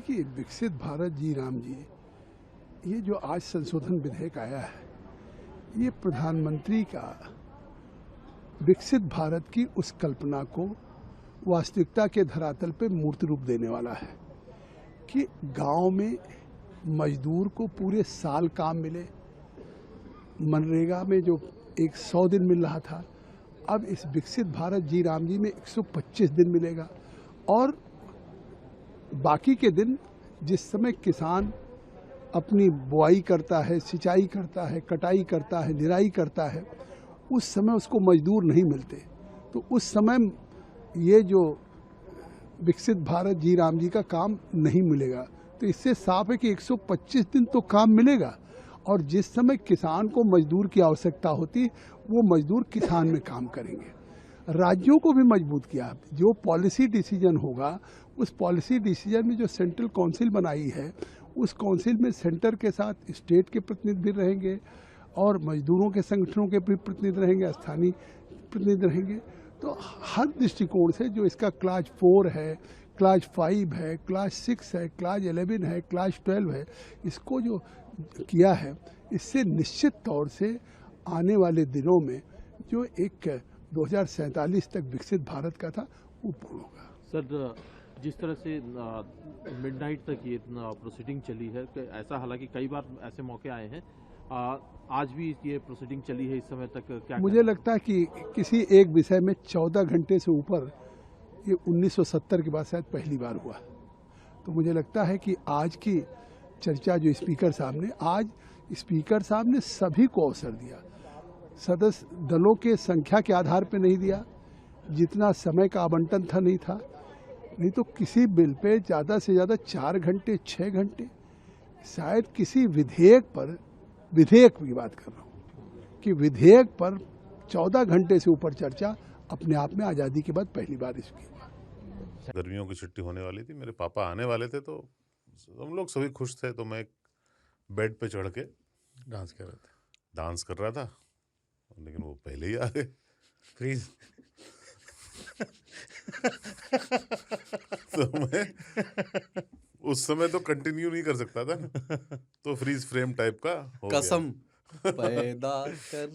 देखिए, विकसित भारत जी राम जी, ये जो आज संशोधन विधेयक आया है, ये प्रधानमंत्री का विकसित भारत की उस कल्पना को वास्तविकता के धरातल पे मूर्त रूप देने वाला है कि गांव में मजदूर को पूरे साल काम मिले। मनरेगा में जो 100 दिन मिल रहा था, अब इस विकसित भारत जी राम जी में 125 दिन मिलेगा। और बाकी के दिन जिस समय किसान अपनी बुआई करता है, सिंचाई करता है, कटाई करता है, निराई करता है, उस समय उसको मजदूर नहीं मिलते। तो उस समय ये जो विकसित भारत जी राम जी का काम नहीं मिलेगा। तो इससे साफ है कि 125 दिन तो काम मिलेगा, और जिस समय किसान को मजदूर की आवश्यकता होती, वो मजदूर किसान में काम करेंगे। राज्यों को भी मजबूत किया। जो पॉलिसी डिसीजन होगा, उस पॉलिसी डिसीजन में जो सेंट्रल काउंसिल बनाई है, उस काउंसिल में सेंटर के साथ स्टेट के प्रतिनिधि भी रहेंगे और मजदूरों के संगठनों के भी प्रतिनिधि रहेंगे, स्थानीय प्रतिनिधि रहेंगे। तो हर दृष्टिकोण से जो इसका क्लास 4 है, क्लास 5 है, क्लास 6 है, क्लास 11 है, क्लास 12 है, इसको जो किया है, इससे निश्चित तौर से आने वाले दिनों में जो एक 2047 तक विकसित भारत का था, वो पूर्ण होगा। सर, जिस तरह से मिडनाइट तक ये प्रोसीडिंग चली है, ऐसा हालांकि कई बार ऐसे मौके आए हैं, आज भी ये प्रोसीडिंग चली है इस समय तक, क्या मुझे लगता है कि किसी एक विषय में 14 घंटे से ऊपर ये 1970 के बाद शायद पहली बार हुआ। तो मुझे लगता है कि आज की चर्चा जो स्पीकर साहब ने, आज स्पीकर साहब ने सभी को अवसर दिया। सदस्य दलों के संख्या के आधार पर नहीं दिया, जितना समय का आवंटन था नहीं था। नहीं तो किसी बिल पे ज़्यादा से ज़्यादा 4 घंटे 6 घंटे, शायद किसी विधेयक की बात कर रहा हूँ कि विधेयक पर 14 घंटे से ऊपर चर्चा अपने आप में आज़ादी के बाद पहली बार इसकी हुआ। गर्मियों की छुट्टी होने वाली थी, मेरे पापा आने वाले थे, तो हम लोग सभी खुश थे। तो मैं एक बेड पे चढ़ के डांस कर रहा था, लेकिन वो पहले ही आ गए। फ्रीज। तो मैं उस समय तो कंटिन्यू नहीं कर सकता था ना, तो फ्रीज फ्रेम टाइप का हो गया। कसम पैदा कर